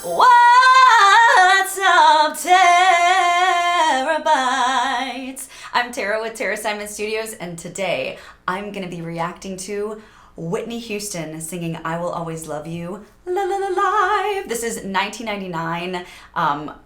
What's up, terabytes? I'm Tara with Tara Simon Studios, and today I'm going to be reacting to Whitney Houston singing I Will Always Love You live. This is 1999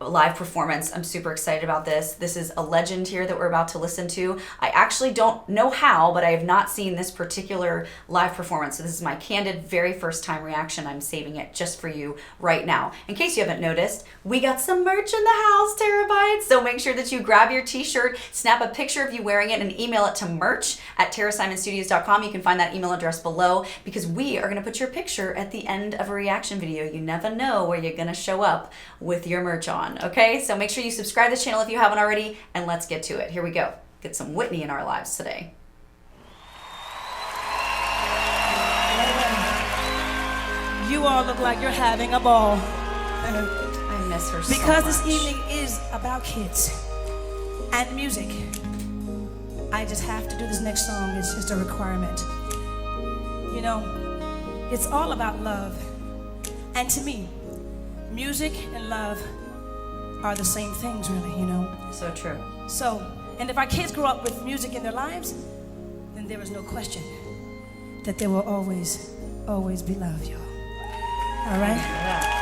live performance. I'm super excited about this. This is a legend here that we're about to listen to. I actually don't know how, but I have not seen this particular live performance. So this is my candid, very first time reaction. I'm saving it just for you right now. In case you haven't noticed, we got some merch in the house, terabytes. So make sure that you grab your t-shirt, snap a picture of you wearing it, and email it to merch@terasimonstudios.com. You can find that email address below, because we are going to put your picture at the end of a reaction video. You never know where you're going to show up with your merch on, okay? So make sure you subscribe to this channel if you haven't already, and let's get to it. Here we go. Get some Whitney in our lives today. You all look like you're having a ball. I miss her so Because much. this evening is about kids and music. I just have to do this next song. It's just a requirement. You know, it's all about love. And to me, music and love are the same things, really, you know. So true. So, and if our kids grow up with music in their lives, then there is no question that there will always, always be love, y'all. All right? Yeah.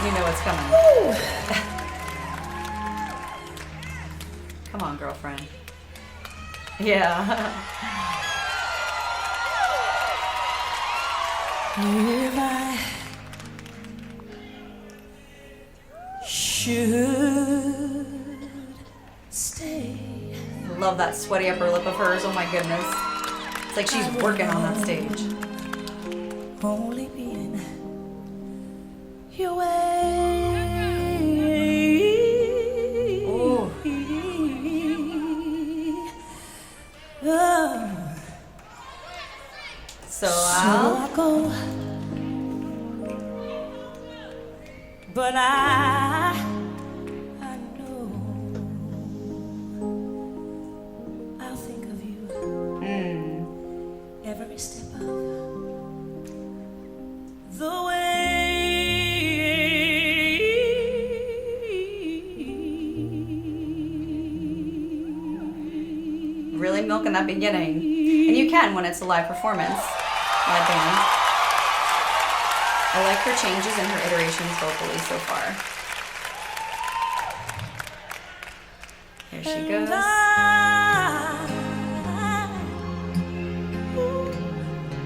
You know what's coming. Come on, girlfriend. Yeah. If I should stay, Love that sweaty upper lip of hers. Oh my goodness. It's like she's working on that stage. only being your way. Ooh. So I go, but I know I'll think of you every step of the way. really milking that beginning. And you can when it's a live performance, live band. I like her changes and her iterations vocally so far. Here she goes.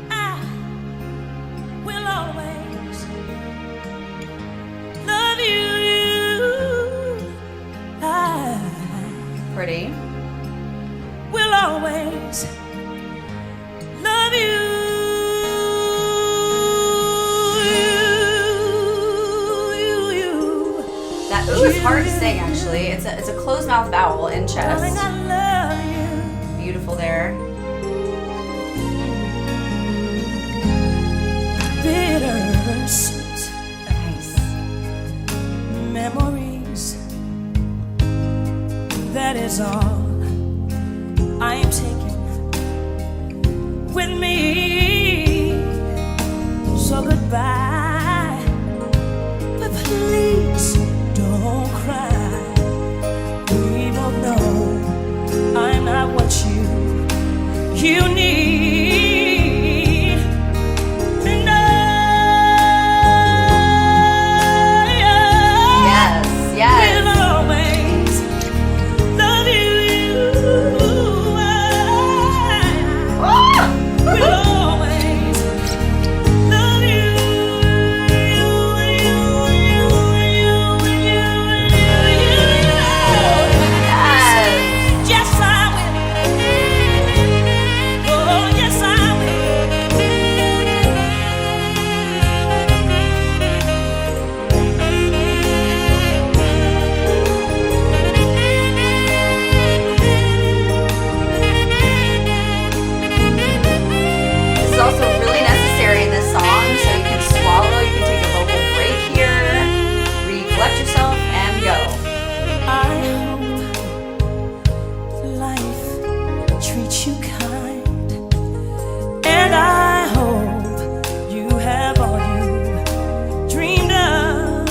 I will always love you. I Pretty. will always love you. That ooh is hard to sing actually. It's a closed mouth vowel in Darling, chest. I love you. Beautiful there. Bittersweet Nice. memories. That is all I am taking with me. So goodbye, but please don't cry. We both know I'm not what you need. And Yes, yes. will always love you. Will always love you. Yes. Yes, I will. Oh, yes, I treat you kind, and I hope you have all you dreamed of,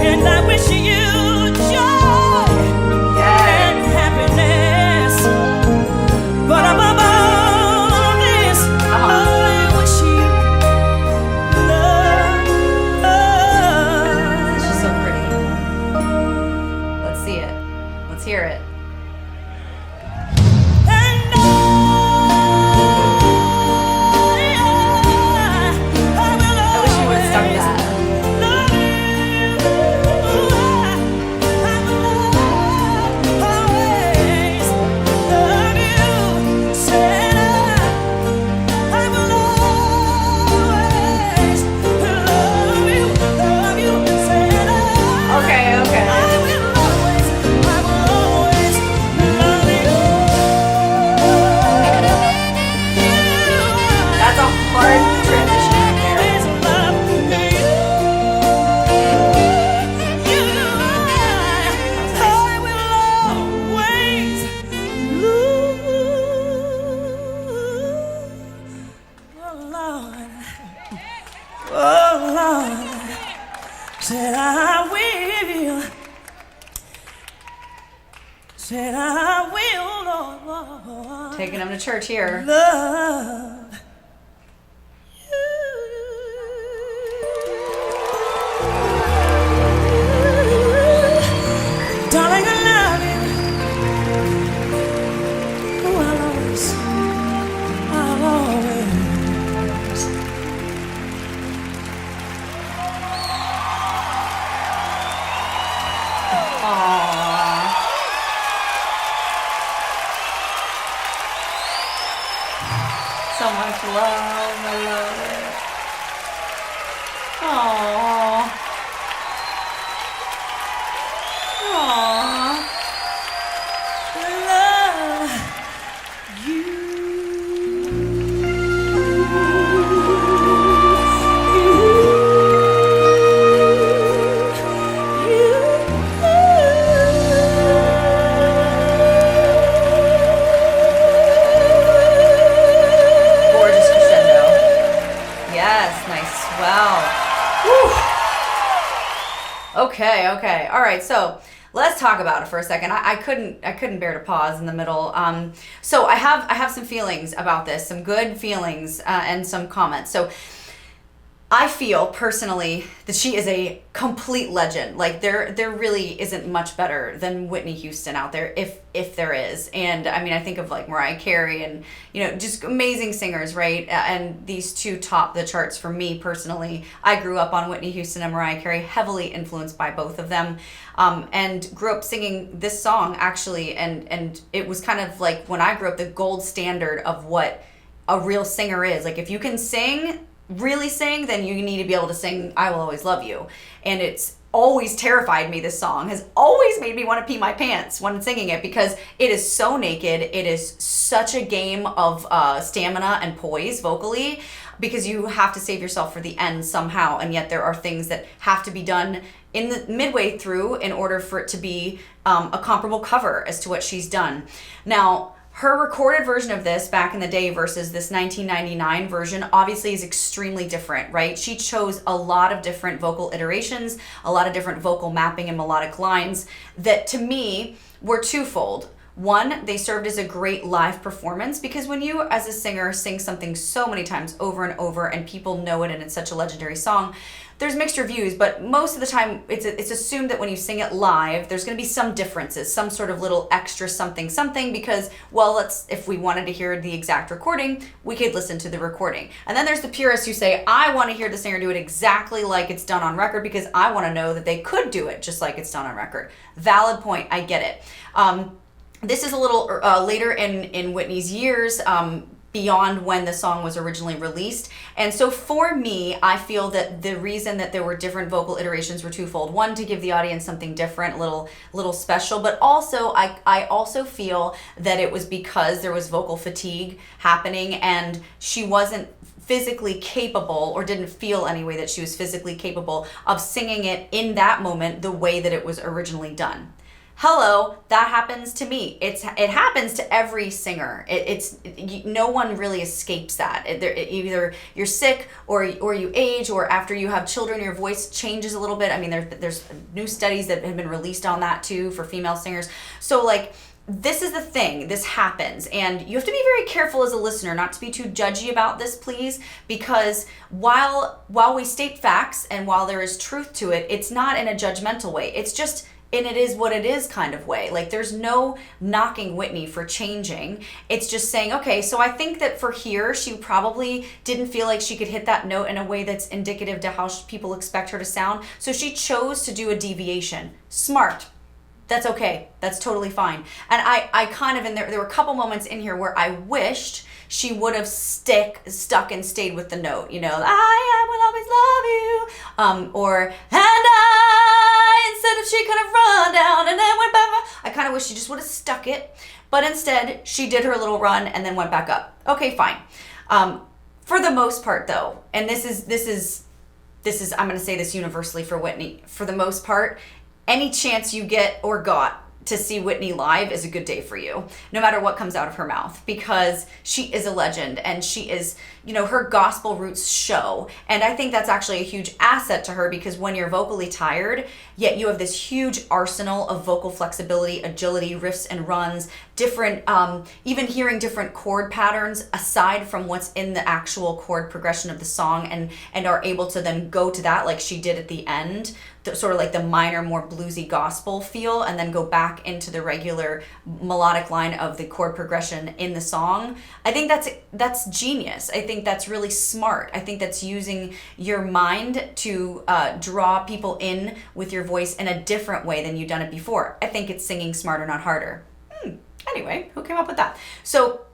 and I wish you joy and happiness, but above all this, I wish you love. She's so pretty. Let's see it. Let's hear it. Said I will. Said I will, Lord. Taking him to church here. Love you. Darling, I love you. Oh, I'll always. Aww. So much love. I love it. Aww. Aww. Love you. Okay. All right. So let's talk about it for a second. I couldn't bear to pause in the middle. So I have some feelings about this, some good feelings, and some comments. So I feel personally that she is a complete legend. Like there really isn't much better than Whitney Houston out there, if there is. And I mean, I think of like Mariah Carey and, just amazing singers, right? And these two top the charts for me personally. I grew up on Whitney Houston and Mariah Carey, heavily influenced by both of them, and grew up singing this song actually. And it was kind of like when I grew up, the gold standard of what a real singer is. Like if you can really sing, then you need to be able to sing I Will Always Love You. And it's always terrified me. This song has always made me want to pee my pants when singing it, because it is so naked. It is such a game of stamina and poise vocally, because you have to save yourself for the end somehow, and yet there are things that have to be done in the midway through in order for it to be a comparable cover as to what she's done. Now, her recorded version of this back in the day versus this 1999 version obviously is extremely different, right? She chose a lot of different vocal iterations, a lot of different vocal mapping and melodic lines that to me were twofold. One, they served as a great live performance, because when you as a singer sing something so many times over and over and people know it and it's such a legendary song, there's mixed reviews, but most of the time it's assumed that when you sing it live, there's going to be some differences, some sort of little extra something, because, well, if we wanted to hear the exact recording, we could listen to the recording. And then there's the purists who say, I want to hear the singer do it exactly like it's done on record, because I want to know that they could do it just like it's done on record. Valid point, I get it. This is a little later in Whitney's years, beyond when the song was originally released. And so for me, I feel that the reason that there were different vocal iterations were twofold. One, to give the audience something different, a little special, but also I also feel that it was because there was vocal fatigue happening and she wasn't physically capable, or didn't feel anyway that she was physically capable of singing it in that moment the way that it was originally done. Hello, that happens to me. It happens to every singer. No one really escapes that. Either you're sick or you age, or after you have children, your voice changes a little bit. I mean, there's new studies that have been released on that too for female singers. So like, this is the thing, this happens, and you have to be very careful as a listener not to be too judgy about this, please, because while we state facts and while there is truth to it, it's not in a judgmental way. It's just in it is what it is kind of way. Like, there's no knocking Whitney for changing. It's just saying, okay, so I think that for here, she probably didn't feel like she could hit that note in a way that's indicative to how people expect her to sound. So she chose to do a deviation. Smart. That's okay. That's totally fine. And I kind of, there were a couple moments in here where I wished she would have stuck and stayed with the note, you know, I will always love you. Or, and I, instead of she kind of run down and then went back. I kind of wish she just would have stuck it. But instead, she did her little run and then went back up. Okay, fine. For the most part, though, and this is, I'm going to say this universally for Whitney, for the most part, any chance you get or got to see Whitney live is a good day for you, no matter what comes out of her mouth, because she is a legend and she is, you know, her gospel roots show. And I think that's actually a huge asset to her, because when you're vocally tired, yet you have this huge arsenal of vocal flexibility, agility, riffs and runs, different, even hearing different chord patterns aside from what's in the actual chord progression of the song, and are able to then go to that like she did at the end, sort of like the minor, more bluesy gospel feel, and then go back into the regular melodic line of the chord progression in the song. I think that's genius. I think that's really smart. I think that's using your mind to draw people in with your voice in a different way than you've done it before. I think it's singing smarter, not harder. Anyway, who came up with that? So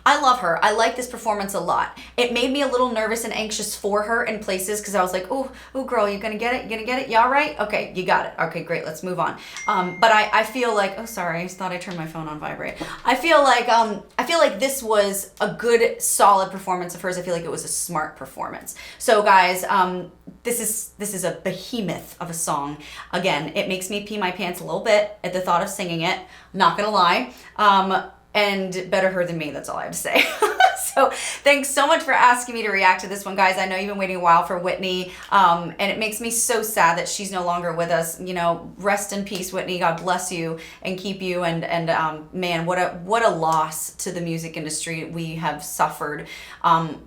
I love her. I like this performance a lot. It made me a little nervous and anxious for her in places, because I was like, oh, girl, you gonna get it? You gonna get it? You all right? Okay, you got it. Okay, great. Let's move on. But I feel like, oh, sorry, I just thought I turned my phone on vibrate. I feel like this was a good, solid performance of hers. I feel like it was a smart performance. So guys, this is a behemoth of a song. Again, it makes me pee my pants a little bit at the thought of singing it. Not gonna lie. And better her than me, that's all I have to say. So thanks so much for asking me to react to this one, guys. I know you've been waiting a while for Whitney, and it makes me so sad that she's no longer with us. You know, rest in peace, Whitney. God bless you and keep you. And man, what a loss to the music industry we have suffered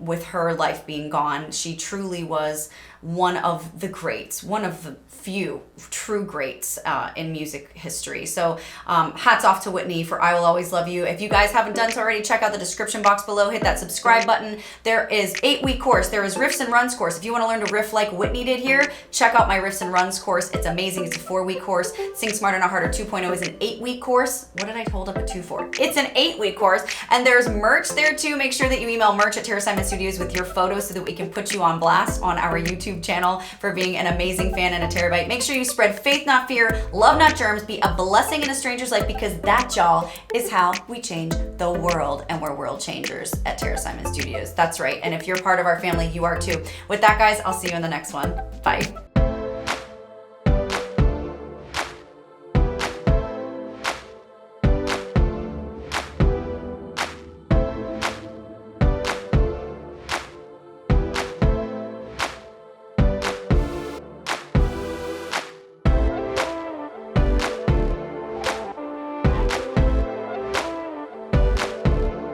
with her life being gone. She truly was one of the greats, one of the few true greats in music history. So hats off to Whitney for I Will Always Love You. If you guys haven't done so already, check out the description box below. Hit that subscribe button. There is 8-week course. There is Riffs and Runs course. If you want to learn to riff like Whitney did here, check out my Riffs and Runs course. It's amazing. It's a 4-week course. Sing Smarter Not Harder 2.0 is an 8-week course. What did I hold up a 2 for? It's an 8-week course. And there's merch there too. Make sure that you email merch at Terra Simon Studios with your photos so that we can put you on blast on our YouTube channel for being an amazing fan and a terabyte. Make sure you spread faith, not fear, love, not germs, be a blessing in a stranger's life, because that, y'all, is how we change the world, and we're world changers at Terra Simon Studios. That's right. And if you're part of our family, you are too. With that, guys, I'll see you in the next one. Bye.